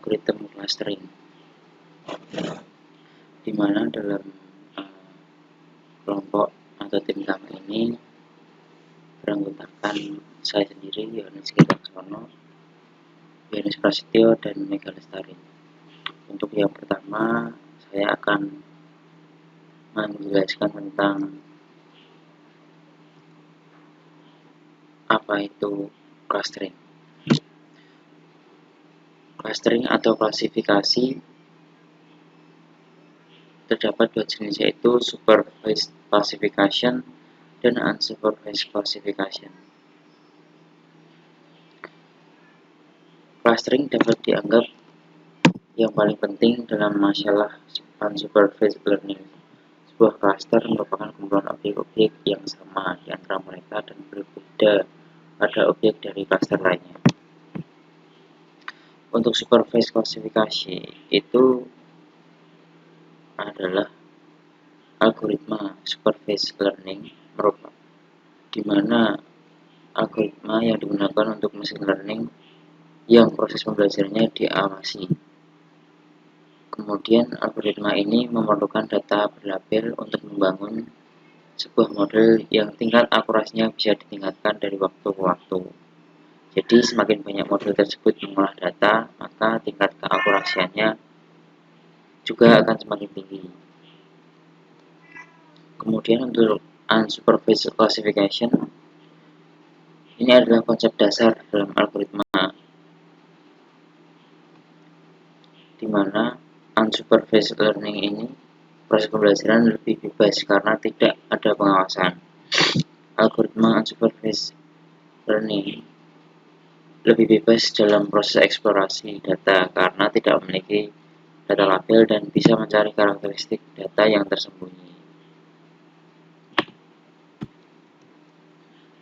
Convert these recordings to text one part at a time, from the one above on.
algoritma clustering, di mana dalam kelompok atau tim kami ini beranggotakan saya sendiri, Yohanes Kirwaksono, Yohanes Prasetyo, dan Mega Lestari. Untuk yang pertama, saya akan menjelaskan tentang apa itu clustering. Clustering atau klasifikasi terdapat dua jenis, yaitu supervised classification dan unsupervised classification. Clustering dapat dianggap yang paling penting dalam masalah unsupervised learning. Sebuah cluster merupakan kumpulan objek-objek yang sama di antara mereka dan berbeda pada objek dari cluster lainnya. Untuk supervised klasifikasi itu adalah algoritma supervised learning, di mana algoritma yang digunakan untuk machine learning yang proses pembelajarannya diawasi. Kemudian algoritma ini memerlukan data berlabel untuk membangun sebuah model yang tingkat akurasinya bisa ditingkatkan dari waktu ke waktu. Jadi semakin banyak model tersebut mengolah data, maka tingkat keakurasiannya juga akan semakin tinggi. Kemudian untuk unsupervised classification, ini adalah konsep dasar dalam algoritma, di mana unsupervised learning ini proses pembelajaran lebih bebas karena tidak ada pengawasan. Algoritma unsupervised learning lebih bebas dalam proses eksplorasi data karena tidak memiliki data label dan bisa mencari karakteristik data yang tersembunyi.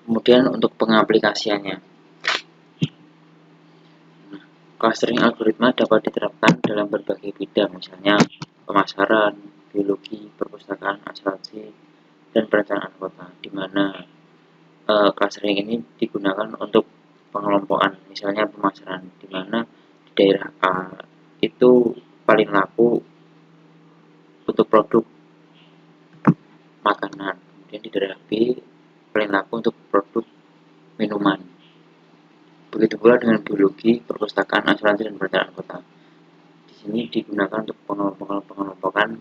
Kemudian untuk pengaplikasiannya, clustering algoritma dapat diterapkan dalam berbagai bidang, misalnya pemasaran, biologi, perpustakaan, asuransi, dan perencanaan kota, di mana clustering ini digunakan untuk pengelompokan, misalnya pemasaran, di mana di daerah A itu paling laku untuk produk makanan, kemudian di daerah B paling laku untuk produk minuman. Begitu pula dengan biologi, perpustakaan, asuransi, dan perencanaan kota. Di sini digunakan untuk pengelompokan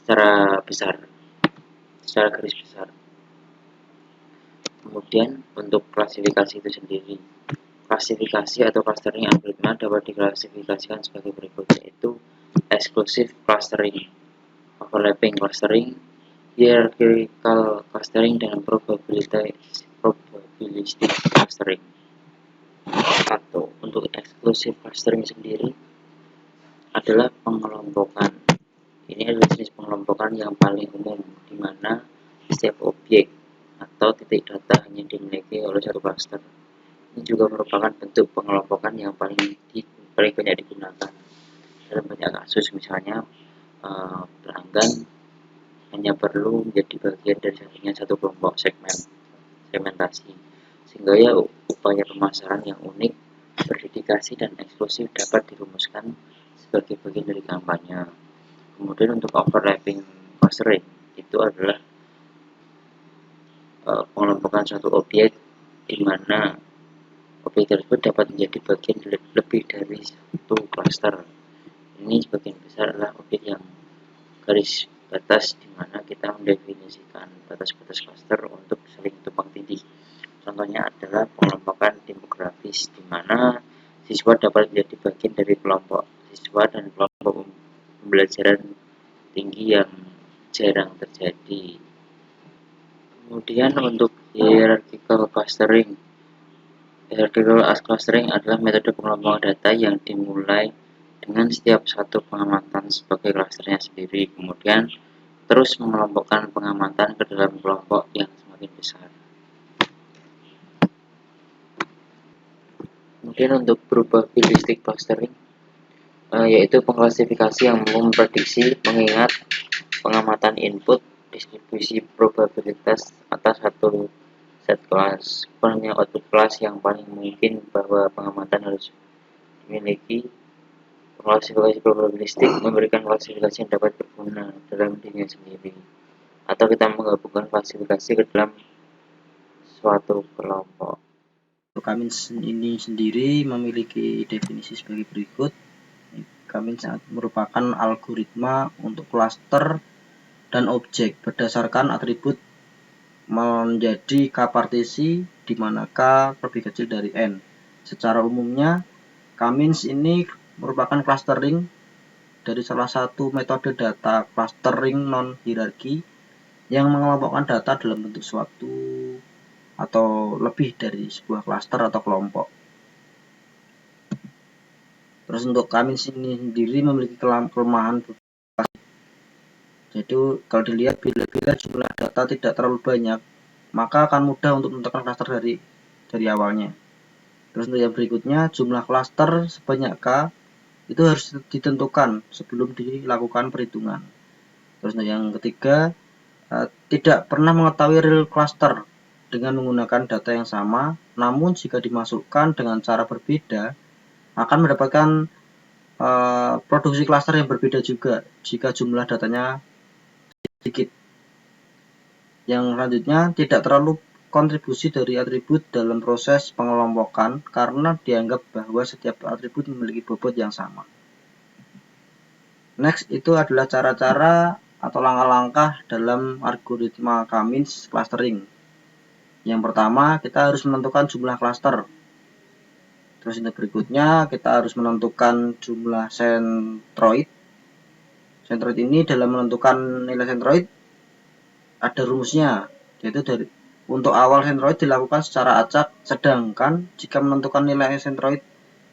secara besar, secara garis besar. Kemudian untuk klasifikasi itu sendiri, klasifikasi atau clustering algoritma dapat diklasifikasikan sebagai berikut, yaitu exclusive clustering, overlapping clustering, hierarchical clustering, dan probabilistic clustering. Atau untuk exclusive clustering sendiri adalah pengelompokan. Ini adalah jenis pengelompokan yang paling umum, di mana setiap objek atau titik data hanya dimiliki oleh satu cluster. Ini juga merupakan bentuk pengelompokan yang paling banyak digunakan dalam banyak kasus, misalnya pelanggan hanya perlu menjadi bagian dari satu kelompok segmentasi, sehingga ya upaya pemasaran yang unik, berdedikasi, dan eksklusif dapat dirumuskan sebagai bagian dari kampanye. Kemudian untuk overlapping clustering itu adalah pengelompokan suatu objek di mana objek tersebut dapat menjadi bagian lebih dari satu cluster. Ini sebagian besar adalah objek yang garis batas, di mana kita mendefinisikan batas-batas cluster untuk saling tumpang tindih. Contohnya adalah pengelompokan demografis, di mana siswa dapat menjadi bagian dari kelompok siswa dan kelompok pembelajaran tinggi yang jarang terjadi. Kemudian untuk hierarchical clustering, adalah metode pengelompokan data yang dimulai dengan setiap satu pengamatan sebagai klasternya sendiri, kemudian terus mengelompokkan pengamatan ke dalam kelompok yang semakin besar. Kemudian untuk probabilistic clustering, yaitu pengklasifikasi yang memprediksi mengingat pengamatan input distribusi probabilitas atas satu set kelas, punya output kelas yang paling mungkin bahwa pengamatan harus dimiliki Klasifikasi probabilistik memberikan klasifikasi yang dapat berguna dalam dirinya sendiri, atau kita menggabungkan klasifikasi ke dalam suatu kelompok. Cummins ini sendiri memiliki definisi sebagai berikut. Cummins merupakan algoritma untuk klaster dan objek berdasarkan atribut menjadi K-partisi di mana K lebih kecil dari N. Secara umumnya, Cummins ini merupakan clustering dari salah satu metode data clustering non-hierarki yang mengelompokkan data dalam bentuk suatu atau lebih dari sebuah cluster atau kelompok. Terus untuk Cummins ini sendiri memiliki kelemahan. Jadi kalau dilihat bila jumlah data tidak terlalu banyak, maka akan mudah untuk menentukan cluster dari awalnya. Terus untuk yang berikutnya, jumlah cluster sebanyak K itu harus ditentukan sebelum dilakukan perhitungan. Terus untuk yang ketiga, tidak pernah mengetahui real cluster dengan menggunakan data yang sama, namun jika dimasukkan dengan cara berbeda, akan mendapatkan produksi cluster yang berbeda juga jika jumlah datanya sedikit. Yang selanjutnya, tidak terlalu kontribusi dari atribut dalam proses pengelompokan karena dianggap bahwa setiap atribut memiliki bobot yang sama. Next, itu adalah cara-cara atau langkah-langkah dalam algoritma Cummins clustering. Yang pertama, kita harus menentukan jumlah cluster. Terus yang berikutnya, kita harus menentukan jumlah sentroid. Sentroid ini dalam menentukan nilai sentroid ada rumusnya, yaitu untuk awal sentroid dilakukan secara acak, sedangkan jika menentukan nilai sentroid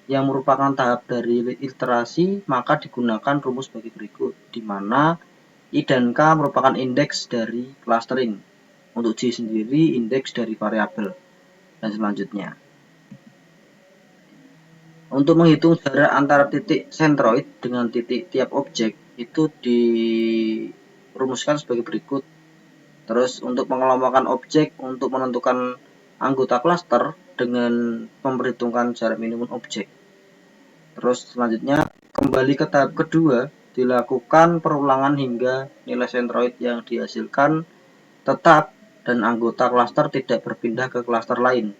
yang merupakan tahap dari iterasi, maka digunakan rumus bagi berikut, di mana I dan K merupakan indeks dari clustering. Untuk J sendiri indeks dari variabel, dan selanjutnya. Untuk menghitung jarak antara titik sentroid dengan titik tiap objek itu dirumuskan sebagai berikut. Terus untuk pengelompokan objek untuk menentukan anggota cluster dengan memperhitungkan jarak minimum objek. Terus selanjutnya kembali ke tahap kedua, dilakukan perulangan hingga nilai sentroid yang dihasilkan tetap dan anggota cluster tidak berpindah ke cluster lain.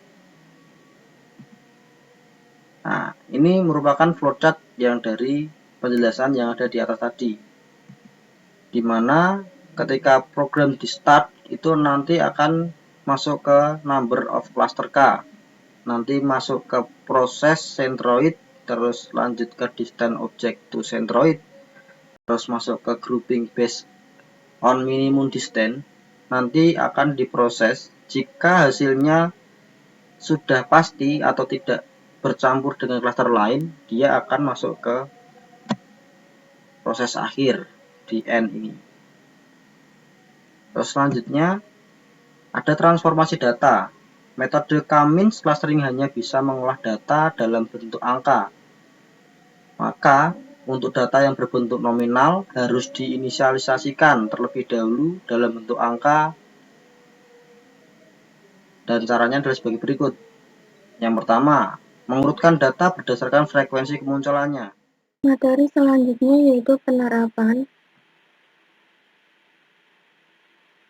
Nah, ini merupakan flowchart yang dari penjelasan yang ada di atas tadi, di mana ketika program di start itu nanti akan masuk ke number of cluster K, nanti masuk ke proses centroid, terus lanjut ke distance object to centroid, terus masuk ke grouping based on minimum distance, nanti akan diproses. Jika hasilnya sudah pasti atau tidak bercampur dengan cluster lain, dia akan masuk ke proses akhir di N ini. Terus selanjutnya ada transformasi data. Metode Cummins clustering hanya bisa mengolah data dalam bentuk angka. Maka untuk data yang berbentuk nominal harus diinisialisasikan terlebih dahulu dalam bentuk angka, dan caranya adalah sebagai berikut. Yang pertama, mengurutkan data berdasarkan frekuensi kemunculannya. Materi selanjutnya yaitu penerapan.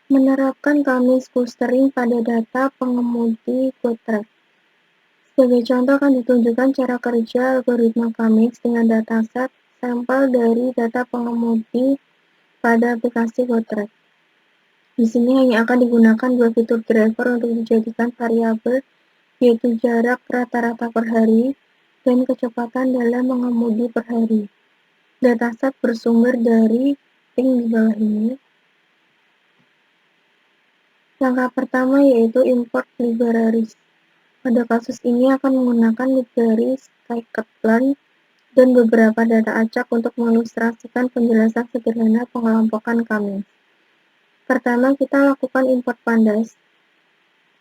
Menerapkan Cummins clustering pada data pengemudi GoTrack. Sebagai contoh akan ditunjukkan cara kerja algoritma Cummins dengan dataset sampel dari data pengemudi pada aplikasi GoTrack. Di sini hanya akan digunakan dua fitur driver untuk dijadikan variabel, yaitu jarak rata-rata per hari dan kecepatan dalam mengemudi per hari. Dataset bersumber dari link di bawah ini. Langkah pertama yaitu import libraries. Pada kasus ini akan menggunakan library scikit-learn dan beberapa data acak untuk mengilustrasikan penjelasan sederhana pengelompokan Cummins. Pertama, kita lakukan import pandas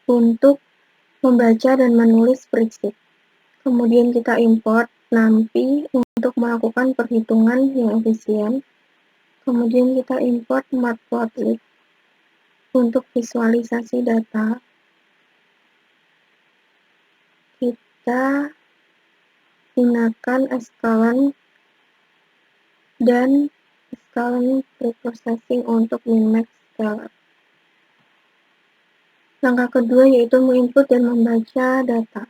untuk membaca dan menulis spreadsheet. Kemudian kita import NumPy untuk melakukan perhitungan yang efisien. Kemudian kita import matplotlib untuk visualisasi data. Kita gunakan sklearn dan scaling preprocessing untuk min-max scalar. Langkah kedua yaitu menginput dan membaca data.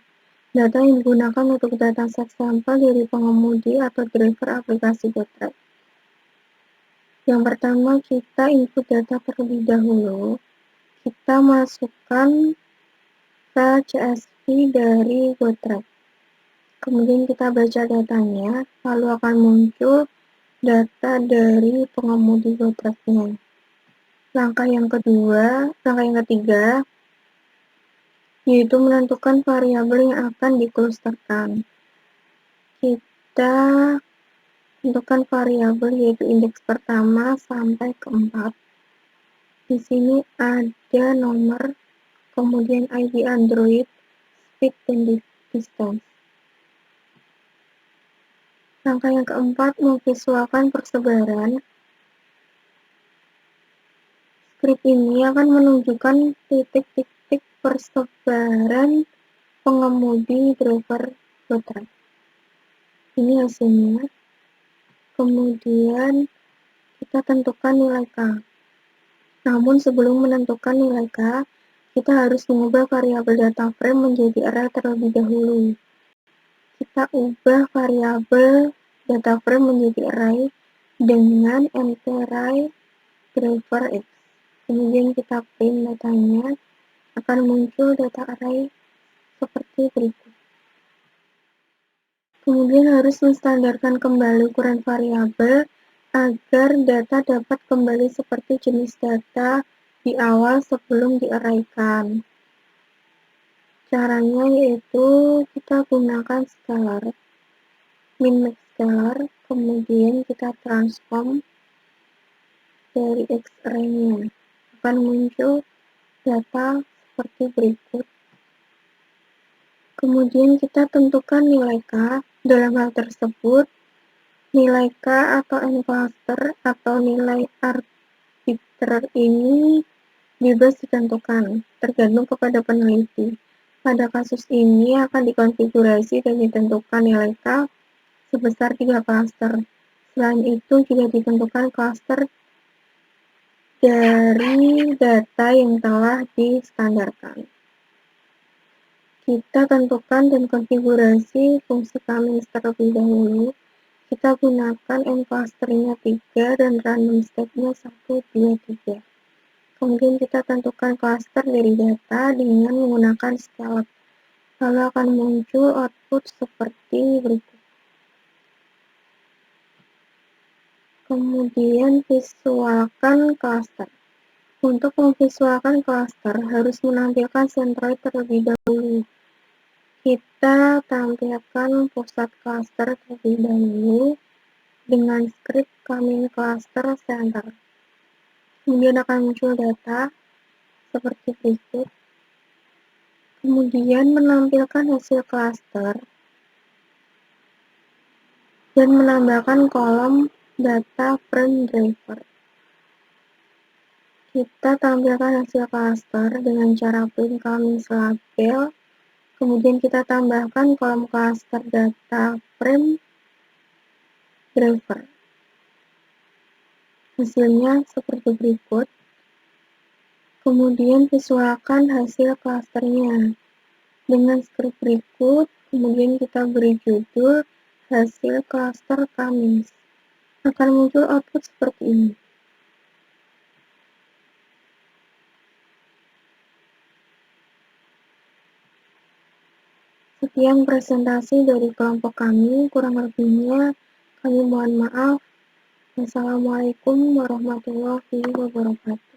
Data yang digunakan untuk dataset sampel dari pengemudi atau driver aplikasi GoTrack. Yang pertama, kita input data terlebih dahulu. Kita masukkan ke CSV dari GoTrack. Kemudian kita baca datanya, lalu akan muncul data dari pengemudi GoTrack-nya. Langkah yang ketiga, yaitu menentukan variabel yang akan diklusterkan. Kita tentukan variabel yaitu indeks pertama sampai ke 4. Di sini ada nomor, kemudian ID Android, speed, dan distance. Langkah yang keempat, memvisualkan persebaran. Script ini akan menunjukkan titik-titik persebaran pengemudi driver GoTrack. Ini hasilnya. Kemudian kita tentukan nilai K. Namun sebelum menentukan nilai K, kita harus mengubah variabel data frame menjadi array terlebih dahulu. Kita ubah variabel data frame menjadi array dengan empty driver X. Kemudian kita print datanya, akan muncul data array seperti berikut. Kemudian harus menstandarkan kembali ukuran variabel agar data dapat kembali seperti jenis data di awal sebelum diarraykan. Caranya yaitu kita gunakan scalar, min-max scalar, kemudian kita transform dari X-array-nya. Akan muncul data seperti berikut. Kemudian kita tentukan nilai K. Dalam hal tersebut, nilai K atau n-cluster atau nilai arbiter ini bebas ditentukan, tergantung kepada peneliti. Pada kasus ini akan dikonfigurasi dan ditentukan nilai K sebesar 3 cluster. Selain itu juga ditentukan cluster dari data yang telah distandarkan. Kita tentukan dan konfigurasi fungsi kami terlebih dahulu. Kita gunakan n-cluster-nya 3 dan random step-nya 1, 2, 3. Kemudian kita tentukan cluster dari data dengan menggunakan scallop. Lalu akan muncul output seperti berikut. Kemudian visualkan cluster. Untuk memvisualkan cluster harus menampilkan centroid terlebih dahulu. Kita tampilkan pusat cluster terlebih dahulu dengan script command cluster center. Kemudian akan muncul data seperti berikut. Kemudian menampilkan hasil cluster dan menambahkan kolom data frame driver. Kita tampilkan hasil cluster dengan cara print command label. Kemudian kita tambahkan kolom cluster data frame driver. Hasilnya seperti berikut. Kemudian visualkan hasil clusternya dengan script berikut. Kemudian kita beri judul hasil cluster Kamis. Akan muncul output seperti ini. Sekian presentasi dari kelompok kami, kurang lebihnya kami mohon maaf. Wassalamualaikum warahmatullahi wabarakatuh.